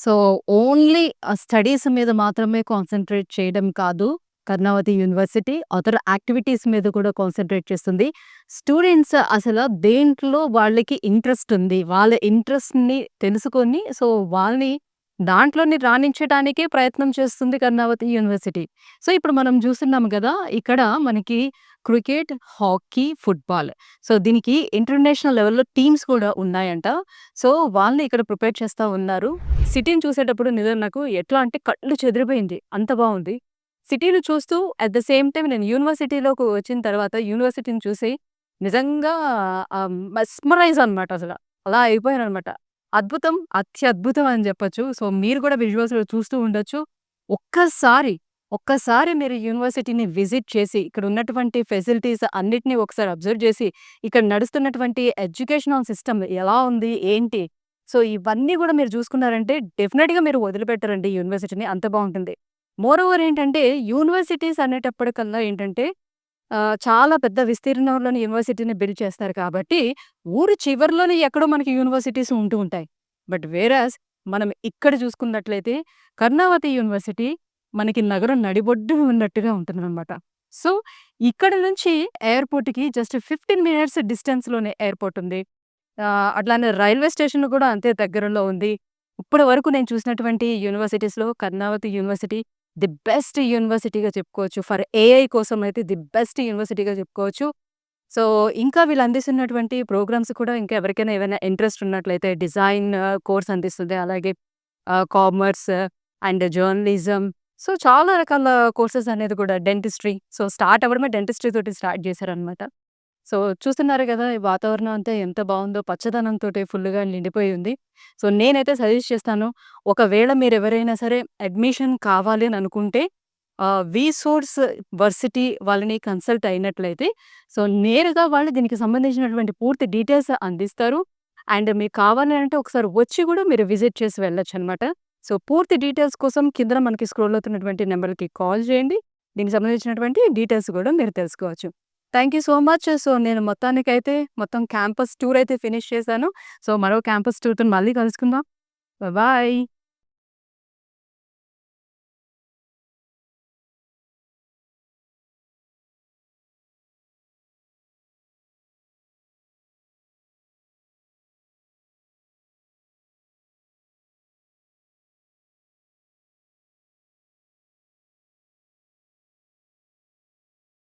సో ఓన్లీ స్టడీస్ మీద మాత్రమే కాన్సన్ట్రేట్ చేయడం కాదు, కర్ణావతి యూనివర్సిటీ అదర్ యాక్టివిటీస్ మీద కూడా కాన్సన్ట్రేట్ చేస్తుంది. స్టూడెంట్స్ అసలు దేంట్లో వాళ్ళకి ఇంట్రెస్ట్ ఉంది, వాళ్ళ ఇంట్రెస్ట్ని తెలుసుకొని సో వాళ్ళని దాంట్లోని రాణించడానికే ప్రయత్నం చేస్తుంది కర్ణావతి యూనివర్సిటీ. సో ఇప్పుడు మనం చూస్తున్నాము కదా, ఇక్కడ మనకి క్రికెట్, హాకీ, ఫుట్బాల్. సో దీనికి ఇంటర్నేషనల్ లెవెల్లో టీమ్స్ కూడా ఉన్నాయంట. సో వాళ్ళని ఇక్కడ ప్రిపేర్ చేస్తూ ఉన్నారు. సిటీని చూసేటప్పుడు నిజం నాకు ఎట్లా అంటే కళ్ళు చెదిరిపోయింది, అంత బాగుంది. సిటీని చూస్తూ అట్ ద సేమ్ టైం నేను యూనివర్సిటీలోకి వచ్చిన తర్వాత యూనివర్సిటీని చూసి నిజంగా మెస్మరైజ్ అనమాట. అసలు అలా అయిపోయాను అనమాట. అద్భుతం, అత్యద్భుతం అని చెప్పొచ్చు. సో మీరు కూడా విజువల్స్లో చూస్తూ ఉండొచ్చు. ఒక్కసారి మీరు యూనివర్సిటీని విజిట్ చేసి ఇక్కడ ఉన్నటువంటి ఫెసిలిటీస్ అన్నిటినీ ఒకసారి అబ్జర్వ్ చేసి ఇక్కడ నడుస్తున్నటువంటి ఎడ్యుకేషనల్ సిస్టమ్ ఎలా ఉంది ఏంటి, సో ఇవన్నీ కూడా మీరు చూసుకున్నారంటే డెఫినెట్గా మీరు వదిలిపెట్టరండి ఈ యూనివర్సిటీని, అంత బాగుంటుంది. మోర్ ఓవర్ ఏంటంటే యూనివర్సిటీస్ అనేటప్పటికల్లా ఏంటంటే చాలా పెద్ద విస్తీర్ణంలోని యూనివర్సిటీని బిల్డ్ చేస్తారు కాబట్టి ఊరు చివరిలోనే ఎక్కడో మనకి యూనివర్సిటీస్ ఉంటూ ఉంటాయి. బట్ వేరాస్ మనం ఇక్కడ చూసుకున్నట్లయితే కర్ణావతి యూనివర్సిటీ మనకి నగరం నడిబొడ్డున ఉన్నట్టుగా ఉంటుందన్నమాట. సో ఇక్కడ నుంచి ఎయిర్‌పోర్ట్‌కి జస్ట్ 15 మినిట్స్ డిస్టెన్స్‌లోనే ఎయిర్‌పోర్ట్ ఉంది. అట్లానే రైల్వే స్టేషన్ కూడా అంతే దగ్గరలో ఉంది. ఇప్పటి వరకు నేను చూసినటువంటి యూనివర్సిటీస్‌లో కర్ణావతి యూనివర్సిటీ ది బెస్ట్ యూనివర్సిటీగా చెప్పుకోవచ్చు. ఫర్ ఏఐ కోసం అయితే ది బెస్ట్ యూనివర్సిటీగా చెప్పుకోవచ్చు. సో ఇంకా వీళ్ళు అందిస్తున్నటువంటి ప్రోగ్రామ్స్ కూడా ఇంకా ఎవరికైనా ఏమైనా ఇంట్రెస్ట్ ఉన్నట్లయితే డిజైన్ కోర్స్ అందిస్తుంది. అలాగే కామర్స్ అండ్ జర్నలిజం, సో చాలా రకాల కోర్సెస్ అనేది కూడా డెంటిస్ట్రీ. సో స్టార్ట్ అవ్వడమే డెంటిస్ట్రీ తోటి స్టార్ట్ చేశారనమాట. సో చూస్తున్నారు కదా ఈ వాతావరణం అంతా ఎంత బాగుందో, పచ్చదనంతోటి ఫుల్‌గా నిండిపోయి ఉంది. సో నేనైతే సజెస్ట్ చేస్తాను, ఒకవేళ మీరు ఎవరైనా సరే అడ్మిషన్ కావాలి అని అనుకుంటే విసోర్స్ వర్సిటీ వాళ్ళని కన్సల్ట్ అయినట్లయితే సో నేరుగా వాళ్ళు దీనికి సంబంధించినటువంటి పూర్తి డీటెయిల్స్ అందిస్తారు. అండ్ మీకు కావాలి అంటే ఒకసారి వచ్చి కూడా మీరు విజిట్ చేసి వెళ్ళొచ్చనమాట. సో పూర్తి డీటెయిల్స్ కోసం కిందన మనకి స్క్రోల్ అవుతున్నటువంటి నెంబర్‌కి కాల్ చేయండి. దీనికి సంబంధించినటువంటి డీటెయిల్స్ కూడా మీరు తెలుసుకోవచ్చు. Thank you so much. So నేను మొత్తానికైతే మొత్తం క్యాంపస్ టూర్ అయితే ఫినిష్ చేశాను. సో మరో క్యాంపస్ టూర్‌తో మళ్ళీ కలుసుకుందాం. బాయ్.